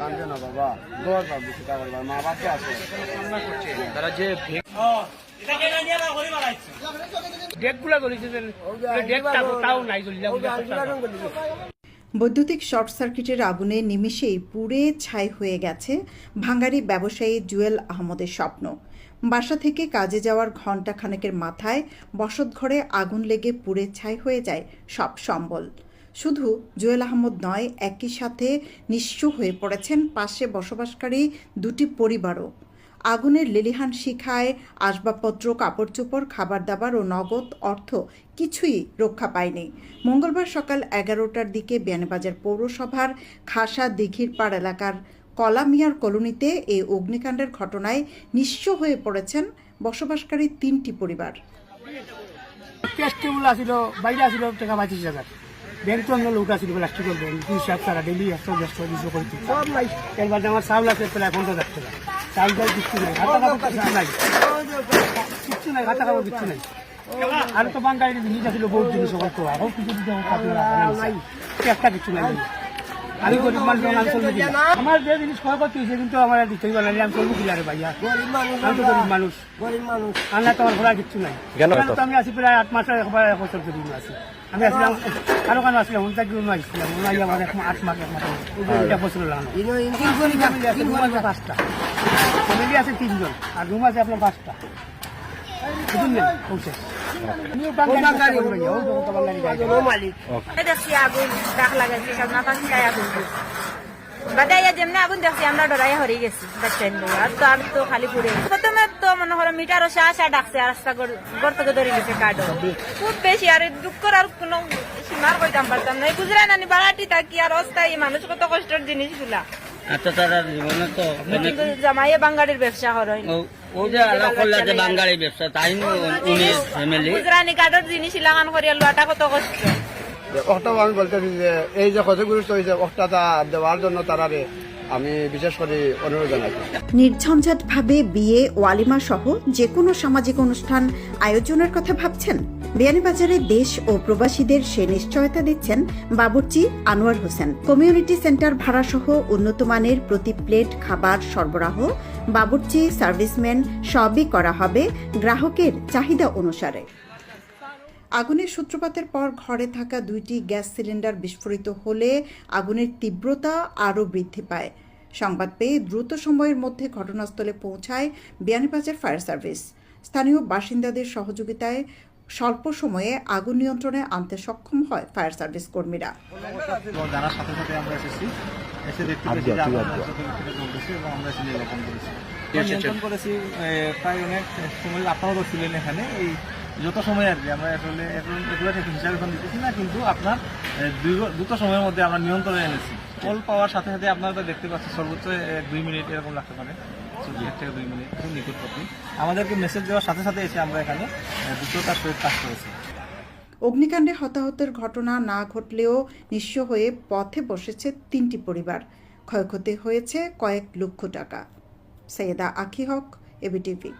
কান্দে না বাবা, ঘর পাবো সেটা বলবার মা বাপকে আছে তারা যে ডেকগুলা গলিছে তাও নাই বৈদ্যুতিক শর্ট সার্কিটের আগুনে নিমেষেই পুড়ে ছাই হয়ে গেছে ভাঙ্গারি ব্যবসায়ী জুয়েল আহমদের স্বপ্ন। বাসা থেকে কাজে যাওয়ার ঘণ্টাখানেকের মাথায় বসতঘরে আগুন লেগে পুড়ে ছাই হয়ে যায় সব সম্বল। শুধু জুয়েল আহমদ নয়, একই সাথে নিঃস্ব হয়ে পড়েছেন পাশে বসবাসকারী দুটি পরিবারও। আগুনের লেলিহান শিখায় আসবাবপত্র, কাপড় চোপড়, খাবার দাবার ও নগদ অর্থ কিছুই রক্ষা পায়নি। মঙ্গলবার সকাল 11টার দিকে বিয়ানীবাজার পৌরসভার খাসা দিঘির পাড় এলাকার কলামিয়ার কলোনিতে এই অগ্নিকাণ্ডের ঘটনায় নিঃস্ব হয়ে পড়েছেন বসবাসকারী তিনটি পরিবার। বাইরে আসিল টাকা 25,000, ব্যাংক তো আমরা লোক আসিল প্লাস্টিকের ব্যাংক, হিসাব সারা ডেলি 100-150 করছি সব নাই। এবার আমার চাউল আছে প্রায় 15,000 টাকা, চাউল চাল কিচ্ছু নাই, হাতা কাপড় কিচ্ছু নাই, কিচ্ছু নাই, হাতা কাপড় কিচ্ছু নাই। আর তো বাঙ্গালি জিনিস আসিল বহুত জিনিস করতো, এখন কিছু দিতে একটা কিছু নাই। আমি গরিব মানুষ, আমি চলবো কি? আমার যে জিনিস ক্ষয় করতে হয়েছে কিন্তু আমার দিতেই পারি, আমি চলবো কি আরে ভাইয়া? আমি তো গরিব মানুষ, আল্লাহ তো আমার ঘোরা কিচ্ছু নাই। আমি আছি প্রায় 8 মাস, 1 বছর ধরে আছি। আমি আসলাম কারো কারো আসলাম, আসছিলাম আমার 8 মাস 1 মাস 1 বছর লাগানো। ফ্যামিলি আছে 5টা, ফ্যামিলি আছে 3 জন, আর রুম আছে আপনার 5টা। বাদাইয়া যেমনি আগুন দেখছি আমরা ডরাইয়া হরে গেছি আর তো খালি পুড়ে প্রথমে তো মনে করো মিটারও শাহ ডাকছে, আর রাস্তা গড় থেকে ধরে গেছে কাঠ খুব বেশি। আর দুঃখ আর কোনো সীমার কইতাম পারতাম না। গুজরাই নানি বাড়াটি থাকি আর অস্থায়ী মানুষ কত কষ্টের জিনিসগুলা। আচ্ছা তারা জীবনে তো জামাইয়ে বাঙ্গালির ব্যবসা করেন, ও যে আলাপ করলে যে বাঙালি ব্যবসা, তাই উনি ফ্যামিলি গুজরানি কাঠের জিনিস লাগান করিয়া লোয়াটা কত কষ্ট। ওটাও আমি বলতেছি যে এই যে ক্ষতিগ্রস্ত হয়েছে ওটা দেওয়ার জন্য তারারে আমি বিশেষ করে অনুরোধ জানাচ্ছি। নির্ঝঞ্ঝাটভাবে বিয়ে, ওয়ালিমা সহ যে কোনো সামাজিক অনুষ্ঠান আয়োজনের কথা ভাবছেন? বিয়ানীবাজারে দেশ ও প্রবাসীদের সে নিশ্চয়তা দিচ্ছেন বাবুর্চি আনোয়ার হোসেন। কমিউনিটি সেন্টার ভাড়া সহ উন্নত মানের প্রতি প্লেট খাবার সরবরাহ, বাবুর্চি, সার্ভিসম্যান সবই করা হবে গ্রাহকের চাহিদা অনুসারে। আগুনের সূত্রপাতের পর ঘরে থাকা 2টি গ্যাস সিলিন্ডার বিস্ফোরিত হলে আগুনের তীব্রতা আরও বৃদ্ধি পায়। সংবাদ পেয়ে দ্রুত সময়ের মধ্যে ঘটনাস্থলে পৌঁছায় বিয়ানীবাজার ফায়ার সার্ভিস। স্থানীয় বাসিন্দাদের সহযোগিতায় স্বল্প সময়ে আগুন নিয়ন্ত্রণে আনতে সক্ষম হয় ফায়ার সার্ভিস কর্মীরা। জানার সাথে সাথে আমরা এসেছি, এসে দেখতে পেয়েছি যে আগুন চলতেছে এবং আমরা এসে নির্বাপন করেছি। নিয়ন্ত্রণ করেছি প্রায় অনেক সময়। আপনারাও ছিলেন এখানে, এই যত সময় আর কি আমরা আসলে এগুলো হিসাব এখন দিতেছি না, কিন্তু আপনার দ্রুত সময়ের মধ্যে আমরা নিয়ন্ত্রণে এনেছি। কল পাওয়ার সাথে সাথে আপনারা দেখতে পাচ্ছেন সর্বোচ্চ 2 মিনিট এরকম লাগতে পারে, 1 থেকে 2 মিনিট নিকটবর্তী। আমাদেরকে মেসেজ দেওয়ার সাথে সাথে এসে আমরা এখানে দ্রুততার সহিত কাজ করেছি। অগ্নিকাণ্ডে হতাহতের ঘটনা না ঘটলেও নিঃস্ব হয়ে পথে বসেছে 3টি পরিবার। ক্ষয়ক্ষতি হয়েছে কয়েক লক্ষ টাকা। সৈয়দা আখি হক, এবিটিভি।